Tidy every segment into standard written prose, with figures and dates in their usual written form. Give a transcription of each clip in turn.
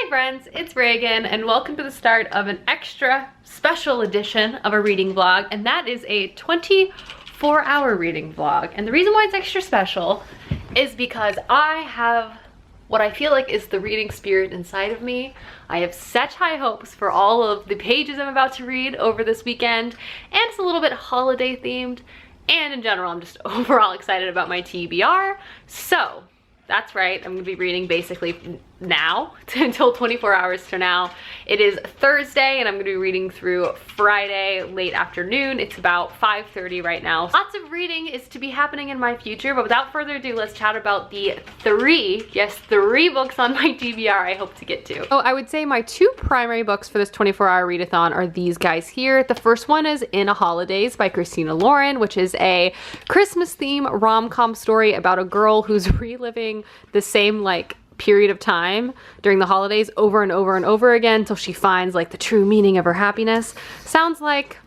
Hey friends, it's Reagan and welcome to the start of an extra special edition of a reading vlog, and that is a 24-hour reading vlog. And the reason why it's extra special is because I have what I feel like is the reading spirit inside of me. I have such high hopes for all of the pages I'm about to read over this weekend, and it's a little bit holiday themed, and in general I'm just overall excited about my TBR. So that's right, I'm gonna be reading basically now until 24 hours from now. It is Thursday and I'm gonna be reading through Friday late afternoon. It's about 5:30 right now. Lots of reading is to be happening in my future, but without further ado, let's chat about the three books on my TBR I hope to get to. So I would say my two primary books for this 24-hour readathon are these guys here. The first one is In a Holidaze by Christina Lauren, which is a Christmas theme rom-com story about a girl who's reliving the same period of time during the holidays over and over and over again until she finds the true meaning of her happiness. Sounds like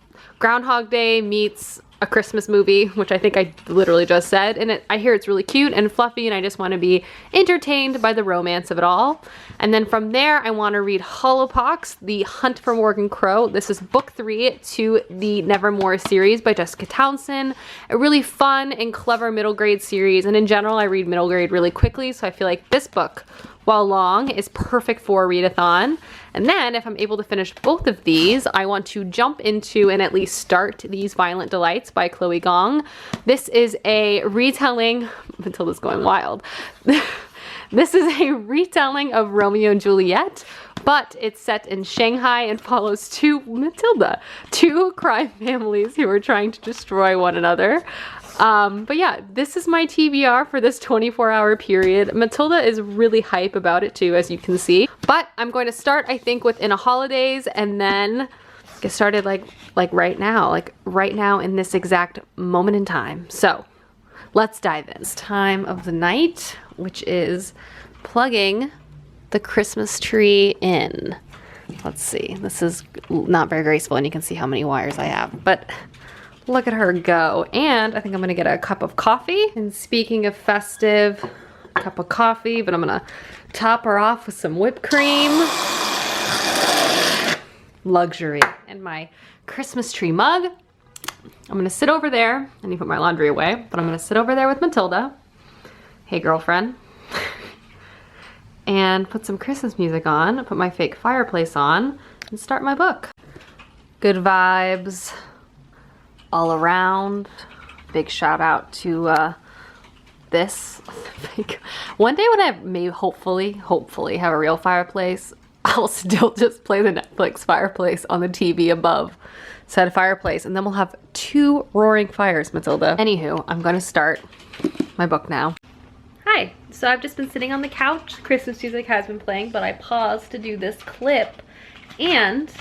Groundhog Day meets a Christmas movie, which I think I literally just said, and I hear it's really cute and fluffy, and I just want to be entertained by the romance of it all. And then from there, I want to read Hollow Pox, The Hunt for Morgan Crow. This is book 3 to the Nevermore series by Jessica Townsend. A really fun and clever middle grade series, and in general, I read middle grade really quickly, so I feel like this book, while long, is perfect for a readathon. And then if I'm able to finish both of these, I want to jump into and at least start These Violent Delights by Chloe Gong. This is a retelling, Matilda's going wild. This is a retelling of Romeo and Juliet, but it's set in Shanghai and follows two crime families who are trying to destroy one another. But yeah, this is my TBR for this 24-hour period. Matilda is really hype about it too, as you can see. But I'm going to start, I think, with In a Holidaze and then get started like right now in this exact moment in time. So let's dive in. It's time of the night, which is plugging the Christmas tree in. Let's see, this is not very graceful and you can see how many wires I have, but look at her go. And I think I'm gonna get a cup of coffee. And speaking of festive, cup of coffee, but I'm gonna top her off with some whipped cream. Luxury. And my Christmas tree mug. I'm gonna sit over there. I need to put my laundry away, but I'm gonna sit over there with Matilda. Hey girlfriend. And put some Christmas music on, put my fake fireplace on, and start my book. Good vibes all around. Big shout out to this. One day when I hopefully have a real fireplace, I'll still just play the Netflix fireplace on the TV above said fireplace, and then we'll have 2 roaring fires, Matilda. Anywho, I'm gonna start my book now. Hi, so I've just been sitting on the couch. Christmas music has been playing, but I paused to do this clip, and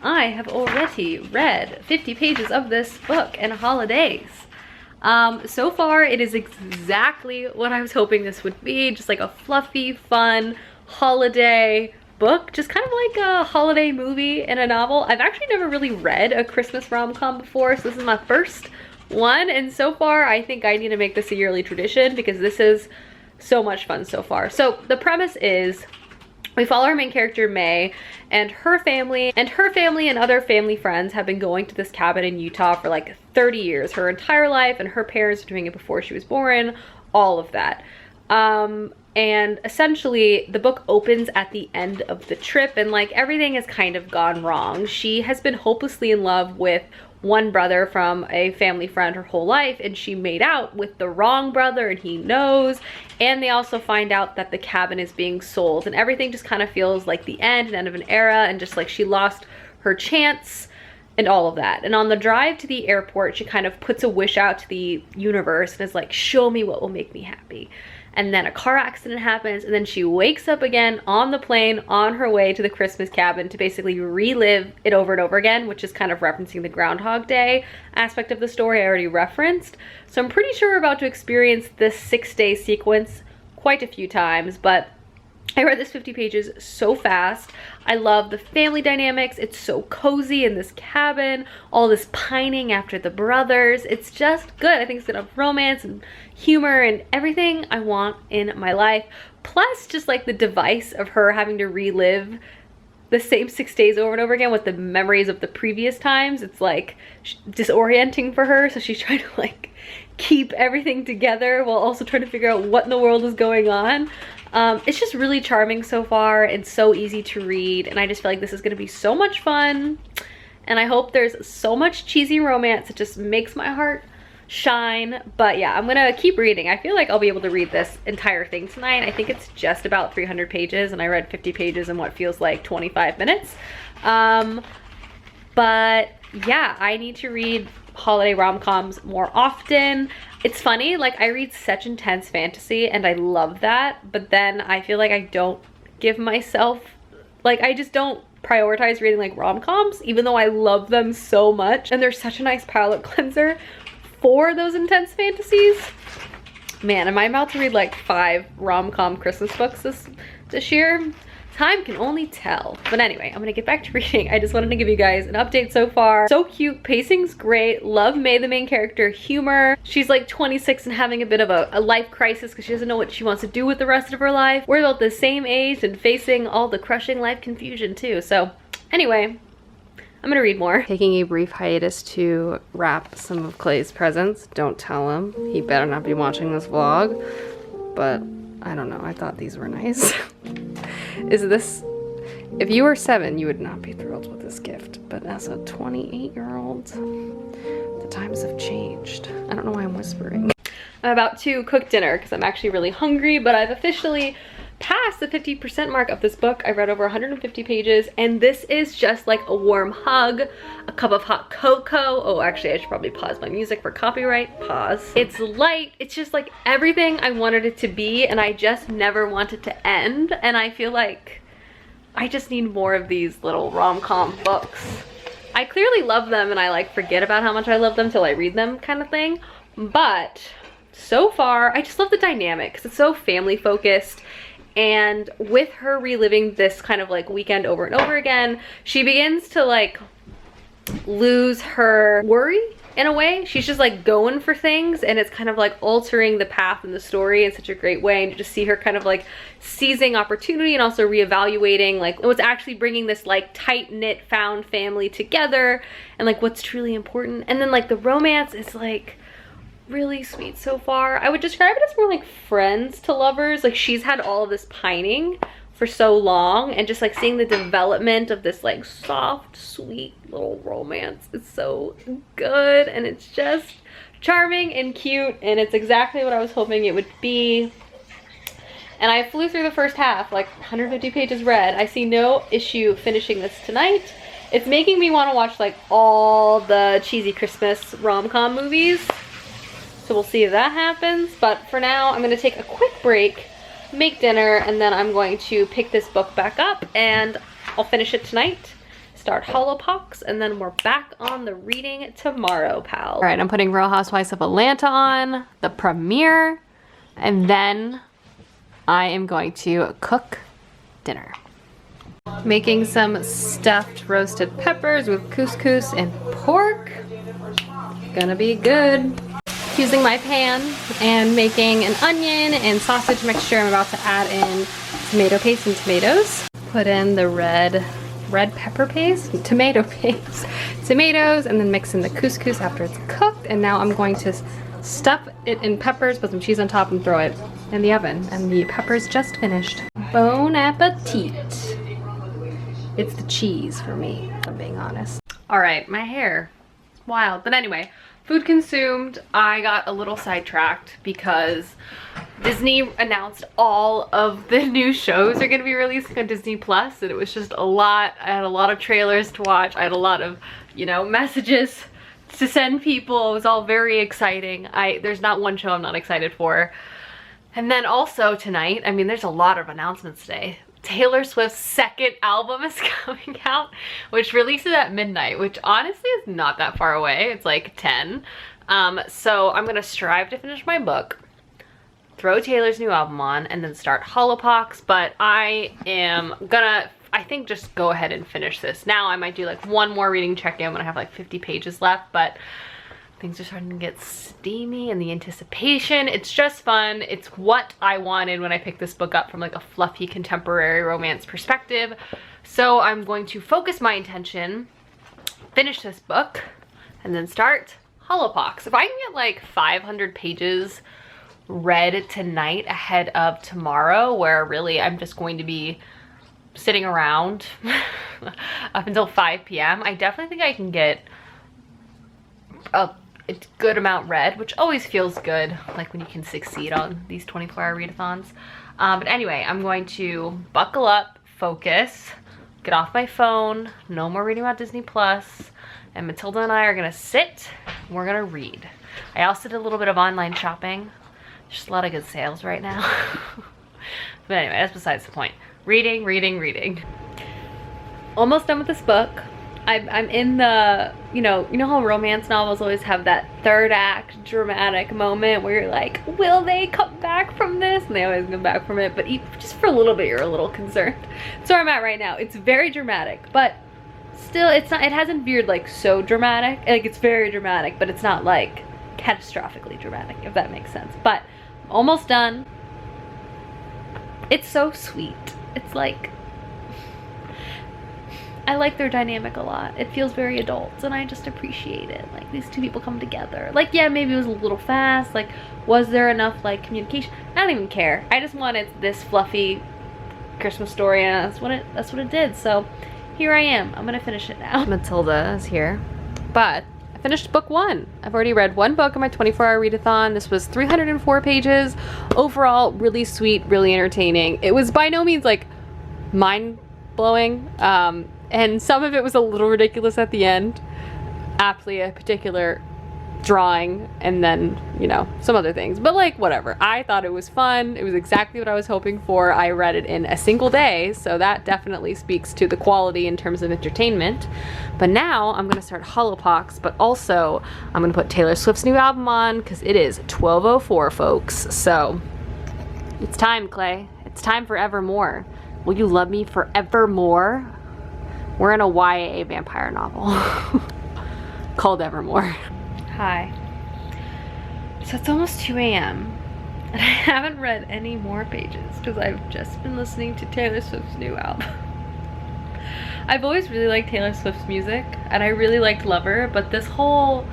I have already read 50 pages of this book in Holidaze. So far, it is exactly what I was hoping this would be, just like a fluffy, fun holiday book, just kind of like a holiday movie and a novel. I've actually never really read a Christmas rom-com before, so this is my first one, and so far I think I need to make this a yearly tradition because this is so much fun so far. So the premise is we follow our main character May and her family and other family friends have been going to this cabin in Utah for 30 years, her entire life, and her parents were doing it before she was born, all of that. And essentially the book opens at the end of the trip and everything has kind of gone wrong. She has been hopelessly in love with one brother from a family friend her whole life, and she made out with the wrong brother and he knows, and they also find out that the cabin is being sold, and everything just kind of feels like the end of an era, and just she lost her chance and all of that. And on the drive to the airport, she kind of puts a wish out to the universe and is like, show me what will make me happy. And then a car accident happens, and then she wakes up again on the plane on her way to the Christmas cabin to basically relive it over and over again, which is kind of referencing the Groundhog Day aspect of the story I already referenced. So I'm pretty sure we're about to experience this 6-day sequence quite a few times, but I read this 50 pages so fast. I love the family dynamics. It's so cozy in this cabin, all this pining after the brothers. It's just good. I think it's gonna have romance and humor and everything I want in my life. Plus just like the device of her having to relive the same 6 days over and over again with the memories of the previous times. It's like disorienting for her, so she's trying to like keep everything together while also trying to figure out what in the world is going on. It's just really charming so far and so easy to read, and I just feel like this is gonna be so much fun, and I hope there's so much cheesy romance. It just makes my heart shine. But yeah, I'm gonna keep reading. I feel like I'll be able to read this entire thing tonight. I think it's just about 300 pages, and I read 50 pages in what feels like 25 minutes. But yeah, I need to read holiday rom-coms more often. It's funny, like I read such intense fantasy and I love that, but then I feel like I don't give myself, like I just don't prioritize reading like rom-coms, even though I love them so much, and they're such a nice palate cleanser for those intense fantasies. Man, am I about to read like 5 rom-com Christmas books this year? Time can only tell. But anyway, I'm gonna get back to reading. I just wanted to give you guys an update so far. So cute, pacing's great. Love May, the main character, humor. She's like 26 and having a bit of a life crisis because she doesn't know what she wants to do with the rest of her life. We're about the same age and facing all the crushing life confusion too. So anyway, I'm gonna read more. Taking a brief hiatus to wrap some of Clay's presents. Don't tell him. He better not be watching this vlog. But I don't know, I thought these were nice. Is this, if you were 7, you would not be thrilled with this gift. But as a 28-year-old, the times have changed. I don't know why I'm whispering. I'm about to cook dinner because I'm actually really hungry, but I've officially passed the 50% mark of this book. I've read over 150 pages, and this is just like a warm hug, a cup of hot cocoa. Oh, actually, I should probably pause my music for copyright. Pause. It's light. It's just like everything I wanted it to be, and I just never want it to end. And I feel like I just need more of these little rom-com books. I clearly love them, and I like forget about how much I love them till I read them kind of thing. But so far, I just love the dynamic because it's so family focused. And with her reliving this kind of like weekend over and over again, she begins to like lose her worry in a way. She's just like going for things, and it's kind of like altering the path in the story in such a great way. And you just see her kind of like seizing opportunity and also reevaluating like what's actually bringing this like tight-knit found family together and like what's truly important. And then like the romance is like really sweet so far. I would describe it as more like friends to lovers. Like she's had all of this pining for so long, and just like seeing the development of this like soft, sweet little romance is so good, and it's just charming and cute, and it's exactly what I was hoping it would be. And I flew through the first half, like 150 pages read. I see no issue finishing this tonight. It's making me want to watch like all the cheesy Christmas rom-com movies. So we'll see if that happens, but for now I'm gonna take a quick break, make dinner, and then I'm going to pick this book back up and I'll finish it tonight, start Hollow Pox, and then we're back on the reading tomorrow, pal. All right, I'm putting Real Housewives of Atlanta on, the premiere, and then I am going to cook dinner. Making some stuffed roasted peppers with couscous and pork. Gonna be good. Using my pan and making an onion and sausage mixture. I'm about to add in tomato paste and tomatoes. Put in the red pepper paste, tomato paste, tomatoes, and then mix in the couscous after it's cooked. And now I'm going to stuff it in peppers, put some cheese on top, and throw it in the oven. And the pepper's just finished. Bon appetit. It's the cheese for me, if I'm being honest. All right, my hair, it's wild. But anyway, food consumed. I got a little sidetracked because Disney announced all of the new shows are going to be releasing on Disney Plus, and it was just a lot. I had a lot of trailers to watch. I had a lot of, you know, messages to send people. It was all very exciting. There's not one show I'm not excited for. And then also tonight, I mean, there's a lot of announcements today. Taylor Swift's second album is coming out, which releases at midnight, which honestly is not that far away. It's like 10. So I'm gonna strive to finish my book, throw Taylor's new album on, and then start Hollow Pox. But I am gonna, I think, just go ahead and finish this now. I might do like one more reading check-in when I have like 50 pages left, but Things are starting to get steamy and the anticipation. It's just fun. It's what I wanted when I picked this book up from like a fluffy contemporary romance perspective. So I'm going to focus my attention, finish this book, and then start Hollow Pox. If I can get like 500 pages read tonight ahead of tomorrow, where really I'm just going to be sitting around up until 5 p.m., I definitely think I can get a good amount read, which always feels good, like when you can succeed on these 24-hour readathons. But anyway, I'm going to buckle up, focus, get off my phone, no more reading about Disney Plus, and Matilda and I are gonna sit and we're gonna read. I also did a little bit of online shopping. Just a lot of good sales right now. But anyway, that's besides the point. Reading, reading, reading. Almost done with this book. I'm in the, you know how romance novels always have that third act dramatic moment where you're like, will they come back from this? And they always come back from it, but just for a little bit you're a little concerned. That's where I'm at right now. It's very dramatic, but still it hasn't veered like so dramatic. Like, it's very dramatic, but it's not like catastrophically dramatic, if that makes sense. But I'm almost done. It's so sweet. It's like, I like their dynamic a lot. It feels very adult and I just appreciate it. Like, these two people come together. Like, yeah, maybe it was a little fast. Like, was there enough like communication? I don't even care. I just wanted this fluffy Christmas story and that's what it did. So here I am. I'm gonna finish it now. Matilda is here, but I finished book 1. I've already read 1 book in my 24-hour readathon. This was 304 pages. Overall, really sweet, really entertaining. It was by no means like mind-blowing. And some of it was a little ridiculous at the end. Aptly a particular drawing and then, you know, some other things. But like, whatever. I thought it was fun. It was exactly what I was hoping for. I read it in a single day, so that definitely speaks to the quality in terms of entertainment. But now I'm gonna start Hollow Pox, but also I'm gonna put Taylor Swift's new album on because it is 12:04, folks. So it's time, Clay. It's time for Evermore. Will you love me forevermore? We're in a YA vampire novel called Evermore. Hi. So it's almost 2 a.m. and I haven't read any more pages because I've just been listening to Taylor Swift's new album. I've always really liked Taylor Swift's music and I really liked Lover, but this whole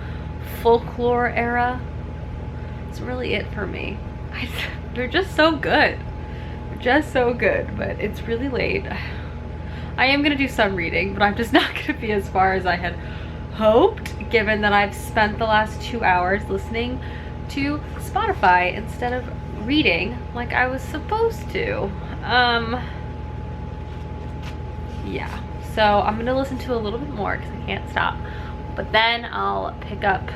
folklore era is really it for me. They're just so good. They're just so good, but it's really late. I am gonna do some reading, but I'm just not gonna be as far as I had hoped, given that I've spent the last 2 hours listening to Spotify instead of reading like I was supposed to. Yeah, so I'm gonna listen to a little bit more because I can't stop. But then I'll pick up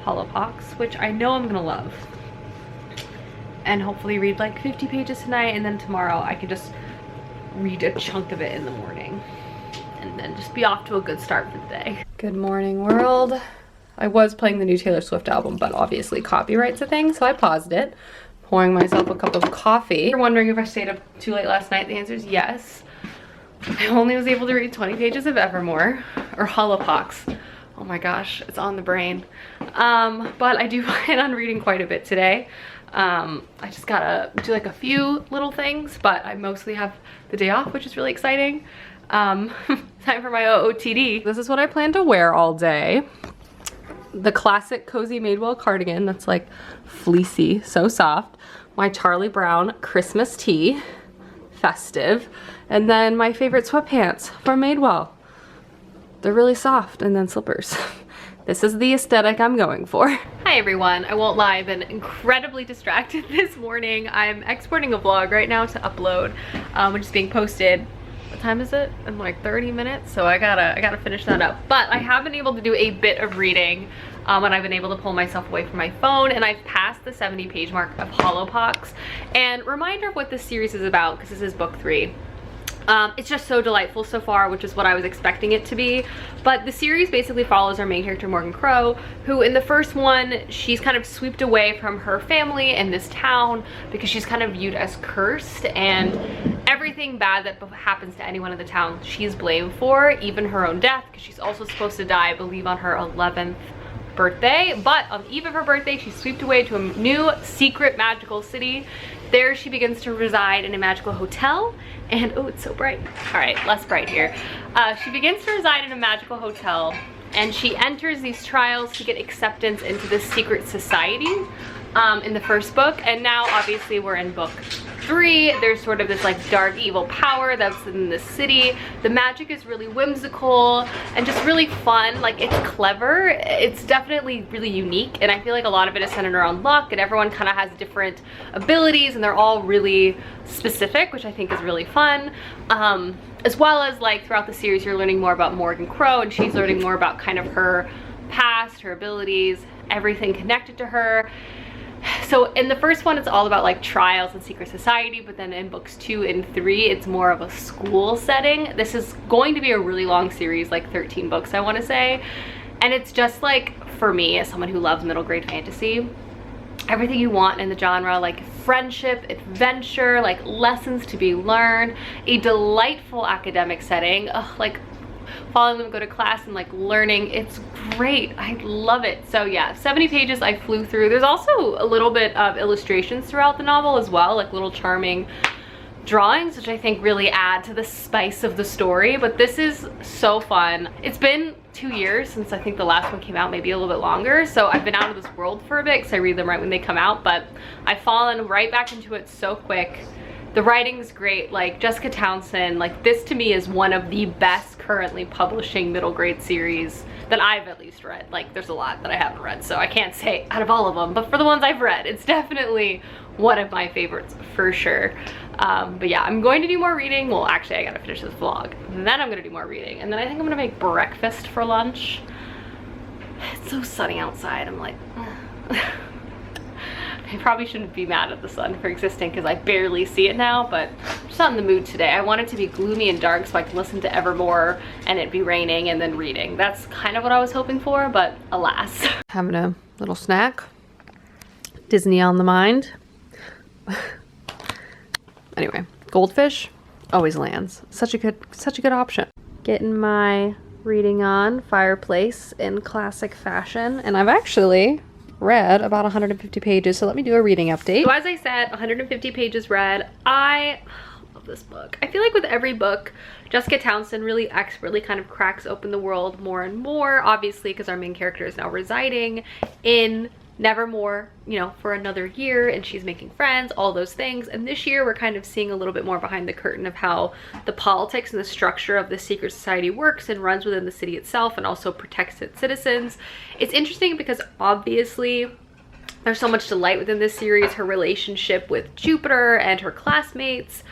Hollow Pox, which I know I'm gonna love. And hopefully read like 50 pages tonight, and then tomorrow I can just read a chunk of it in the morning and then just be off to a good start for the day. Good morning, world. I was playing the new Taylor Swift album, but obviously copyright's a thing, so I paused it, pouring myself a cup of coffee. You're wondering if I stayed up too late last night? The answer is yes. I only was able to read 20 pages of Evermore, or Hollow Pox. Oh my gosh, it's on the brain. But I do plan on reading quite a bit today. I just gotta do like a few little things, but I mostly have the day off, which is really exciting. Time for my OOTD. This is what I plan to wear all day. The classic Cozy Madewell cardigan that's like fleecy, so soft. My Charlie Brown Christmas tee, festive. And then my favorite sweatpants from Madewell. They're really soft, and then slippers. This is the aesthetic I'm going for. Hi everyone, I won't lie, I've been incredibly distracted this morning. I'm exporting a vlog right now to upload, which is being posted, what time is it? In like 30 minutes, so I gotta finish that up. But I have been able to do a bit of reading when I've been able to pull myself away from my phone, and I've passed the 70-page mark of Hollow Pox. And reminder of what this series is about, because this is book 3. It's just so delightful so far, which is what I was expecting it to be. But the series basically follows our main character, Morgan Crow, who in the first one, she's kind of swept away from her family in this town because she's kind of viewed as cursed, and everything bad that happens to anyone in the town, she's blamed for, even her own death, because she's also supposed to die, I believe, on her 11th birthday. But on the eve of her birthday, she's swept away to a new secret magical city. There she begins to reside in a magical hotel, and oh, it's so bright. All right, less bright here. She begins to reside in a magical hotel, and she enters these trials to get acceptance into this secret society in the first book. And now obviously we're in book 3. There's sort of this like dark evil power that's in the city. The magic is really whimsical and just really fun. Like, it's clever. It's definitely really unique, and I feel like a lot of it is centered around luck, and everyone kind of has different abilities, and they're all really specific, which I think is really fun. As well as, like, throughout the series you're learning more about Morgan Crow, and she's learning more about kind of her past, her abilities, everything connected to her. So in the first one, it's all about like trials and secret society, but then in books 2 and 3, it's more of a school setting. This is going to be a really long series, like 13 books, I want to say. And it's just like, for me, as someone who loves middle grade fantasy, everything you want in the genre, like friendship, adventure, like lessons to be learned, a delightful academic setting, like following them go to class and like learning. It's great. I love it. So yeah, 70 pages I flew through. There's also a little bit of illustrations throughout the novel as well, like little charming drawings, which I think really add to the spice of the story. But this is so fun. It's been 2 years since I think the last one came out, maybe a little bit longer. So I've been out of this world for a bit because I read them right when they come out, but I've fallen right back into it so quick. The writing's great. Like, Jessica Townsend, like, this to me is one of the best currently publishing middle grade series that I've at least read. Like, there's a lot that I haven't read, so I can't say out of all of them, but for the ones I've read, it's definitely one of my favorites for sure. But yeah, I'm going to do more reading. Well, actually, I gotta finish this vlog, and then I'm gonna do more reading, and then I think I'm gonna make breakfast for lunch. It's so sunny outside. I'm like, I probably shouldn't be mad at the sun for existing because I barely see it now, but I'm just not in the mood today. I want it to be gloomy and dark so I can listen to Evermore and it be raining and then reading. That's kind of what I was hoping for, but alas. Having a little snack. Disney on the mind. Anyway, goldfish always lands. Such a good option. Getting my reading on, fireplace in classic fashion, and I've actually read about 150 pages, so let me do a reading update. So as I said, 150 pages read. I love this book. I feel like with every book, Jessica Townsend really expertly kind of cracks open the world more and more, obviously because our main character is now residing in Nevermore, you know, for another year, and she's making friends, all those things. And this year we're kind of seeing a little bit more behind the curtain of how the politics and the structure of the secret society works and runs within the city itself, and also protects its citizens. It's interesting because obviously there's so much delight within this series. Her relationship with Jupiter and her classmates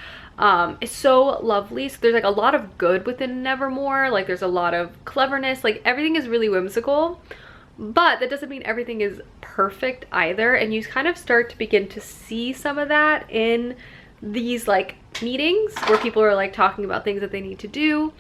is so lovely. So there's like a lot of good within Nevermore. Like, there's a lot of cleverness. Like, everything is really whimsical. But that doesn't mean everything is perfect either, and you kind of start to begin to see some of that in these like meetings where people are like talking about things that they need to do.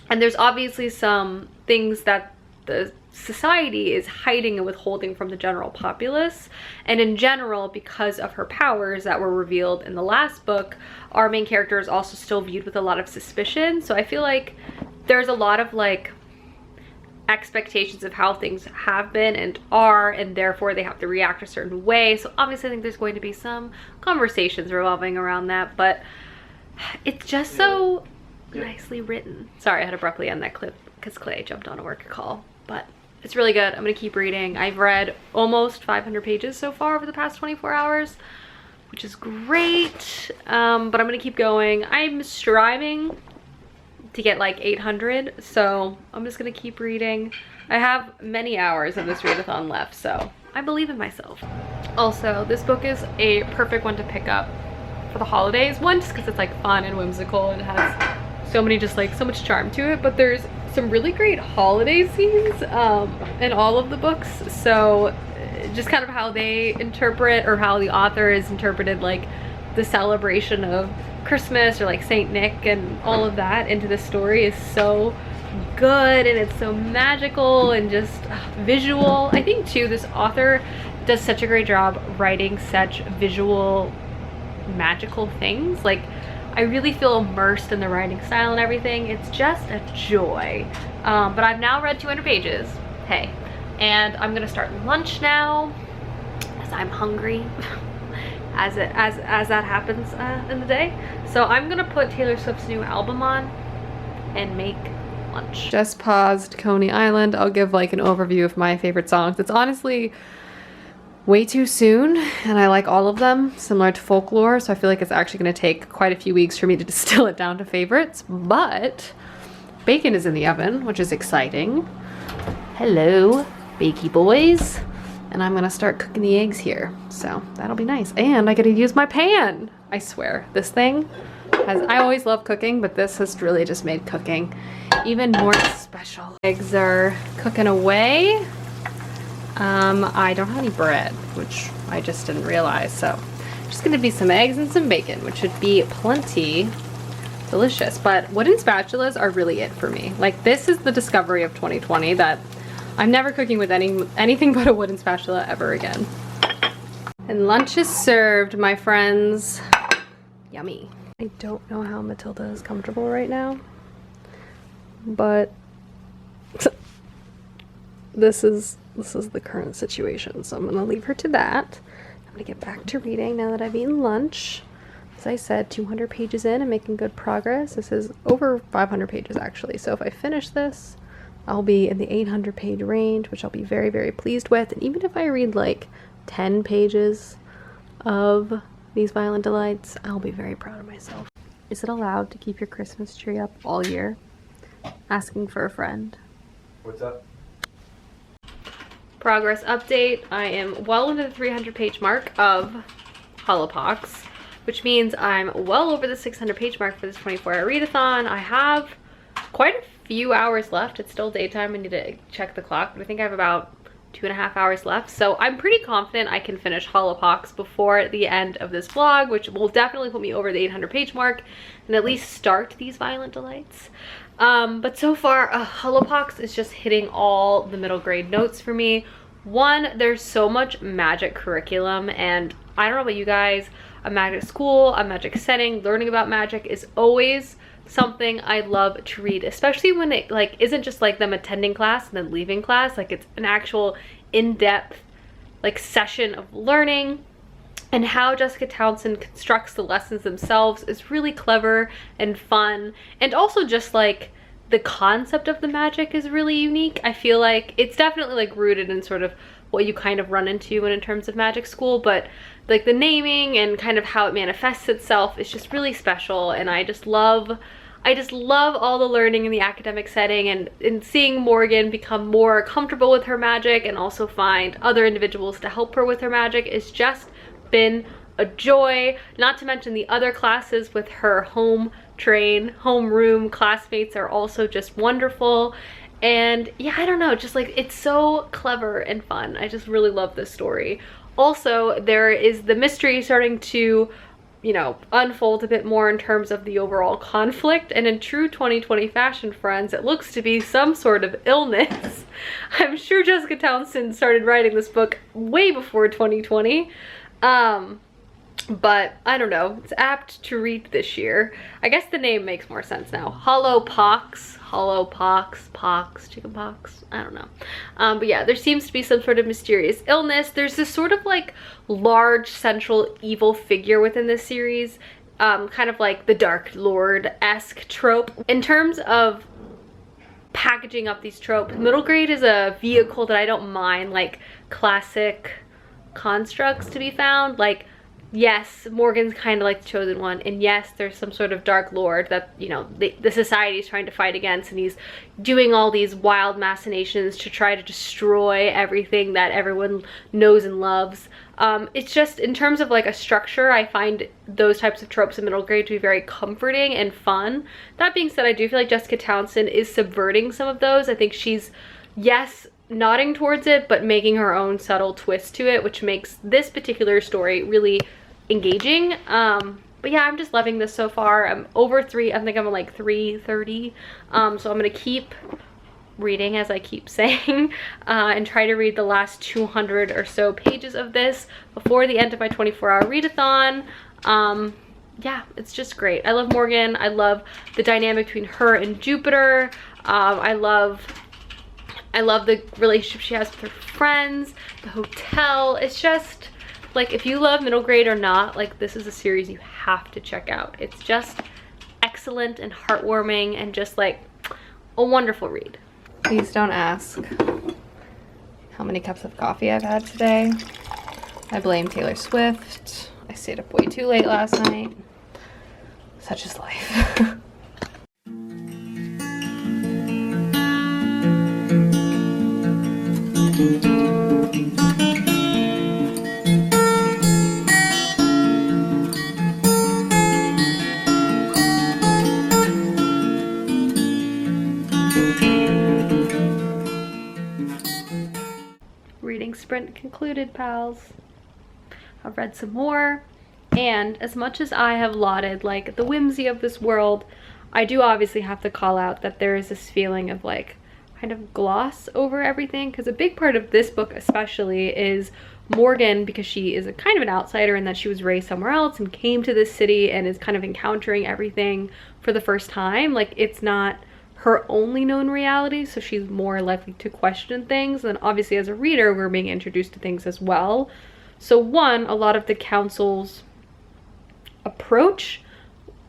And there's obviously some things that the society is hiding and withholding from the general populace. And in general, because of her powers that were revealed in the last book, our main character is also still viewed with a lot of suspicion. So I feel like there's a lot of like expectations of how things have been and are, and therefore they have to react a certain way. So obviously I think there's going to be some conversations revolving around that, but it's just so nicely written. Sorry, I had to abruptly end that clip because Clay jumped on a work call, but it's really good. I'm gonna keep reading. I've read almost 500 pages so far over the past 24 hours, which is great. But I'm gonna keep going. I'm striving to get like 800, so I'm just gonna keep reading. I have many hours of this read-a-thon left, so I believe in myself. Also, this book is a perfect one to pick up for the holidays. One, just because it's like fun and whimsical and it has so many, just like so much charm to it, but there's some really great holiday scenes in all of the books. So just kind of how they interpret, or how the author has interpreted like the celebration of Christmas or like Saint Nick and all of that into the story is so good, and it's so magical and just visual. I think too, this author does such a great job writing such visual magical things. Like I really feel immersed in the writing style and everything. It's just a joy. But I've now read 200 pages. Hey. And I'm gonna start lunch now, as I'm hungry, as that happens in the day. So I'm gonna put Taylor Swift's new album on and make lunch. Just paused Coney Island. I'll give like an overview of my favorite songs. It's honestly way too soon, and I like all of them, similar to Folklore, so I feel like it's actually gonna take quite a few weeks for me to distill it down to favorites, but bacon is in the oven, which is exciting. Hello, bakey boys. And I'm gonna start cooking the eggs here, so that'll be nice. And I get to use my pan. I swear, this thing has, I always love cooking, but this has really just made cooking even more special. Eggs are cooking away. I don't have any bread, which I just didn't realize, so just gonna be some eggs and some bacon, which should be plenty delicious. But wooden spatulas are really it for me. Like, this is the discovery of 2020, that I'm never cooking with anything but a wooden spatula ever again. And lunch is served, my friends. Yummy. I don't know how Matilda is comfortable right now, but this is the current situation, so I'm gonna leave her to that. I'm gonna get back to reading now that I've eaten lunch. As I said, 200 pages in and making good progress. This is over 500 pages actually, so if I finish this, I'll be in the 800 page range, which I'll be very, very pleased with. And even if I read like 10 pages of these Violent Delights, I'll be very proud of myself. Is it allowed to keep your Christmas tree up all year? Asking for a friend. What's up? Progress update. I am well into the 300 page mark of Hollow Pox, which means I'm well over the 600 page mark for this 24-hour readathon. I have quite a few hours left. It's still daytime. I need to check the clock, but I think I have about 2.5 hours left. So I'm pretty confident I can finish Hollow Pox before the end of this vlog, which will definitely put me over the 800 page mark and at least start these Violent Delights. But so far, Hollow Pox is just hitting all the middle grade notes for me. One, there's so much magic curriculum, and I don't know about you guys, a magic school, a magic setting, learning about magic is always something I love to read, especially when it like isn't just like them attending class and then leaving class. Like, it's an actual in-depth like session of learning, and how Jessica Townsend constructs the lessons themselves is really clever and fun. And also just like the concept of the magic is really unique. I feel like it's definitely like rooted in sort of what you kind of run into when in terms of magic school, but like the naming and kind of how it manifests itself is just really special. And I just love all the learning in the academic setting, and in seeing Morgan become more comfortable with her magic and also find other individuals to help her with her magic is just been a joy. Not to mention the other classes with her homeroom classmates are also just wonderful. And yeah, I don't know, just like it's so clever and fun. I just really love this story. Also, there is the mystery starting to, you know, unfold a bit more in terms of the overall conflict, and in true 2020 fashion, friends, it looks to be some sort of illness. I'm sure Jessica Townsend started writing this book way before 2020. But I don't know, it's apt to read this year. I guess the name makes more sense now. Hollow Pox, chicken pox, I don't know. But yeah, there seems to be some sort of mysterious illness. There's this sort of like large central evil figure within this series, kind of like the Dark Lord-esque trope. In terms of packaging up these tropes, middle grade is a vehicle that I don't mind, like classic constructs to be found. Like, yes, Morgan's kind of like the chosen one, and yes, there's some sort of Dark Lord that, you know, the society is trying to fight against, and he's doing all these wild machinations to try to destroy everything that everyone knows and loves. It's just, in terms of like a structure, I find those types of tropes in middle grade to be very comforting and fun. That being said, I do feel like Jessica Townsend is subverting some of those. I think she's, yes, nodding towards it, but making her own subtle twist to it, which makes this particular story really engaging. But yeah, I'm just loving this so far. I'm over I think I'm on like 330. So I'm gonna keep reading, as I keep saying, and try to read the last 200 or so pages of this before the end of my 24-hour readathon. yeah, it's just great. I love Morgan. I love the dynamic between her and Jupiter. I love the relationship she has with her friends, the hotel. It's just like, if you love middle grade or not, like, this is a series you have to check out. It's just excellent and heartwarming and just like a wonderful read. Please don't ask how many cups of coffee I've had today. I blame Taylor Swift. I stayed up way too late last night. Such is life. Reading sprint concluded, pals. I've read some more, and as much as I have lauded like the whimsy of this world, I do obviously have to call out that there is this feeling of like kind of gloss over everything, because a big part of this book especially is Morgan, because she is a kind of an outsider in that she was raised somewhere else and came to this city and is kind of encountering everything for the first time. Like, it's not her only known reality, so she's more likely to question things. And obviously as a reader, we're being introduced to things as well. So one, a lot of the council's approach,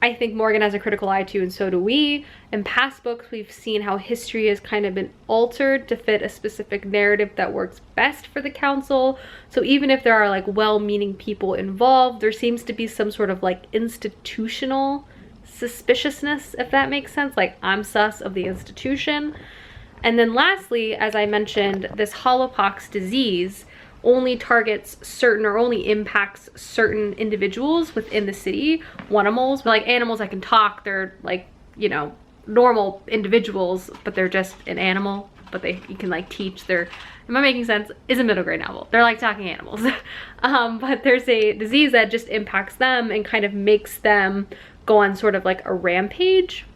I think Morgan has a critical eye to, and so do we. In past books, we've seen how history has kind of been altered to fit a specific narrative that works best for the council. So even if there are like well-meaning people involved, there seems to be some sort of like institutional suspiciousness, if that makes sense. Like, I'm sus of the institution. And then lastly, as I mentioned, this Hollow Pox disease only targets certain, or only impacts certain individuals within the city. Animals, like animals that can talk, they're like, you know, normal individuals, but they're just an animal, but you can like teach their, am I making sense? Is a middle grade novel. They're like talking animals. But there's a disease that just impacts them and kind of makes them go on sort of like a rampage.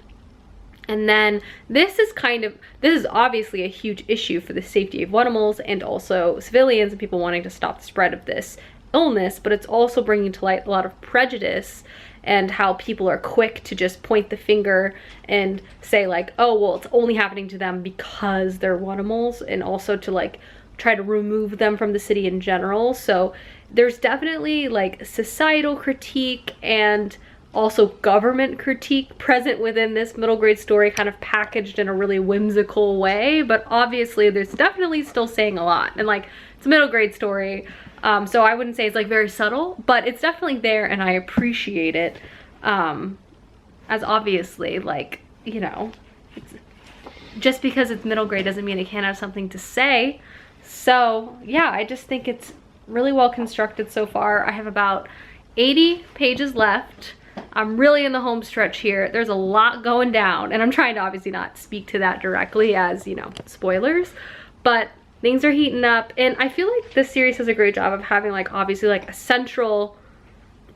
And then this is obviously a huge issue for the safety of animals and also civilians and people wanting to stop the spread of this illness, but it's also bringing to light a lot of prejudice and how people are quick to just point the finger and say like, oh, well, it's only happening to them because they're animals, and also to like try to remove them from the city in general. So there's definitely like societal critique and also government critique present within this middle grade story, kind of packaged in a really whimsical way. But obviously there's definitely still saying a lot, and like, it's a middle grade story, so I wouldn't say it's like very subtle, but it's definitely there and I appreciate it. As obviously, like, you know, just because it's middle grade doesn't mean it can't have something to say. So yeah, I just think it's really well constructed so far. I have about 80 pages left. I'm really in the home stretch here. There's a lot going down, and I'm trying to obviously not speak to that directly as, you know, spoilers, but things are heating up. And I feel like this series does a great job of having like obviously like a central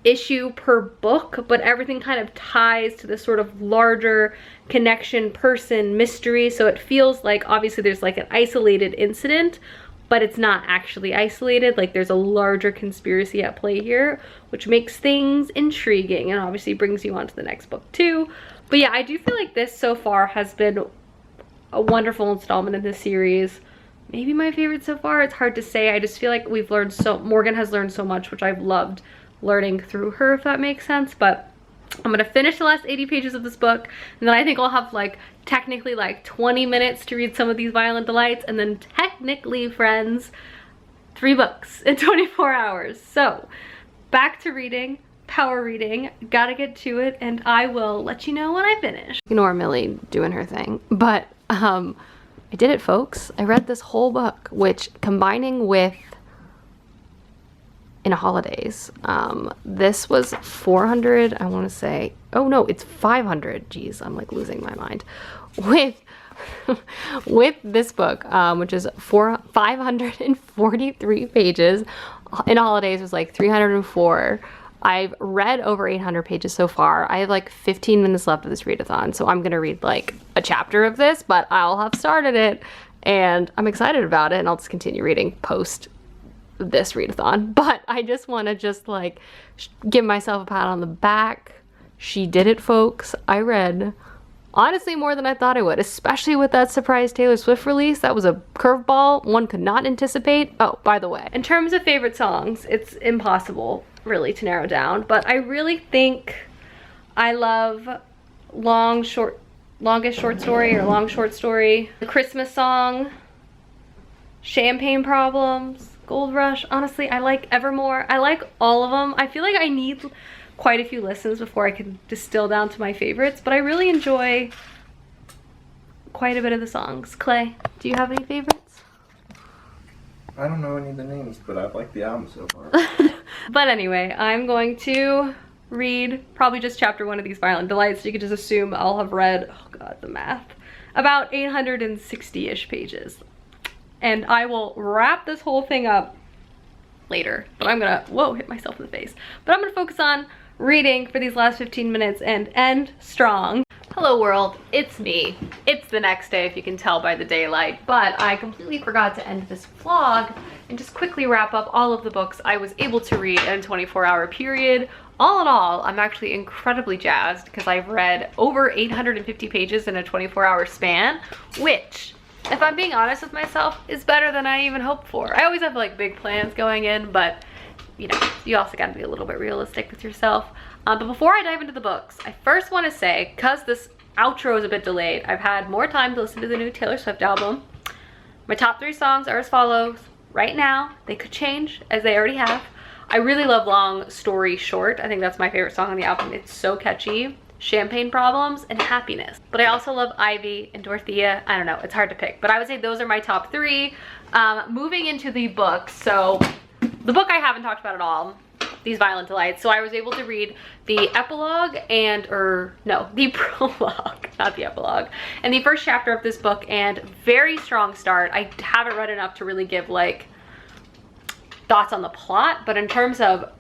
issue per book, but everything kind of ties to this sort of larger connection, person, mystery. So it feels like obviously there's like an isolated incident, but it's not actually isolated. Like, there's a larger conspiracy at play here, which makes things intriguing and obviously brings you on to the next book too. But yeah, I do feel like this so far has been a wonderful installment in this series. Maybe my favorite so far. It's hard to say. I just feel like Morgan has learned so much, which I've loved learning through her, if that makes sense. But I'm gonna finish the last 80 pages of this book, and then I think I'll have like technically like 20 minutes to read some of these Violent Delights, and then technically, friends, 3 books in 24 hours. So back to reading, power reading, gotta get to it, and I will let you know when I finish. Ignore Millie doing her thing, but I did it, folks. I read this whole book, which, combining with in a Holidaze, this was 400, I want to say, oh no, it's 500. Geez, I'm like losing my mind. With this book, which is 543 pages, in Holidaze was like 304. I've read over 800 pages so far. I have like 15 minutes left of this read-a-thon, so I'm gonna read like a chapter of this, but I'll have started it and I'm excited about it, and I'll just continue reading post this readathon, but I just want to just like give myself a pat on the back. She did it, folks. I read honestly more than I thought I would, especially with that surprise Taylor Swift release. That was a curveball one could not anticipate. Oh, by the way, in terms of favorite songs, it's impossible really to narrow down, but I really think I love Longest Short Story or Long Short Story, the Christmas Song, Champagne Problems, Gold Rush. Honestly, I like Evermore. I like all of them. I feel like I need quite a few listens before I can distill down to my favorites, but I really enjoy quite a bit of the songs. Clay, do you have any favorites? I don't know any of the names, but I've liked the album so far. But anyway, I'm going to read probably just chapter 1 of these Violent Delights. You could just assume I'll have read, oh god, the math, about 860-ish pages. And I will wrap this whole thing up later, but I'm gonna, whoa, hit myself in the face. But I'm gonna focus on reading for these last 15 minutes and end strong. Hello world, it's me. It's the next day if you can tell by the daylight, but I completely forgot to end this vlog and just quickly wrap up all of the books I was able to read in a 24-hour period. All in all, I'm actually incredibly jazzed because I've read over 850 pages in a 24-hour span, which, if I'm being honest with myself, is better than I even hoped for. I always have like big plans going in, but you know, you also gotta be a little bit realistic with yourself. But before I dive into the books, I first want to say, because this outro is a bit delayed, I've had more time to listen to the new Taylor Swift album. My top 3 songs are as follows. Right now, they could change, as they already have. I really love Long Story Short. I think that's my favorite song on the album. It's so catchy. Champagne Problems and Happiness. But I also love Ivy and Dorothea. I don't know, it's hard to pick, but I would say those are my top 3. Moving into the books, so the book I haven't talked about at all, these Violent Delights. So I was able to read the epilogue and, the prologue, not the epilogue, and the first chapter of this book, and very strong start. I haven't read enough to really give like thoughts on the plot, but in terms of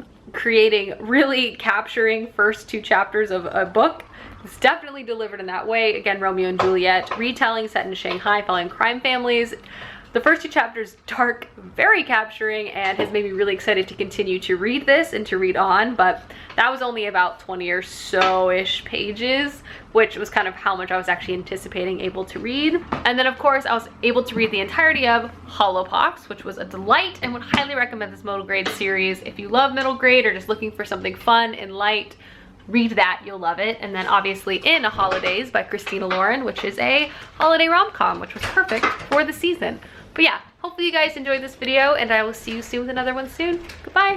really capturing first 2 chapters of a book, it's definitely delivered in that way. Again, Romeo and Juliet, retelling set in Shanghai following crime families. The first 2 chapters, dark, very capturing, and has made me really excited to continue to read this and to read on, but that was only about 20 or so-ish pages, which was kind of how much I was actually anticipating able to read. And then of course I was able to read the entirety of Hollow Pox, which was a delight, and would highly recommend this middle grade series. If you love middle grade or just looking for something fun and light, read that, you'll love it. And then obviously in Holidaze by Christina Lauren, which is a holiday rom-com, which was perfect for the season. But yeah, hopefully you guys enjoyed this video, and I will see you soon with another one soon.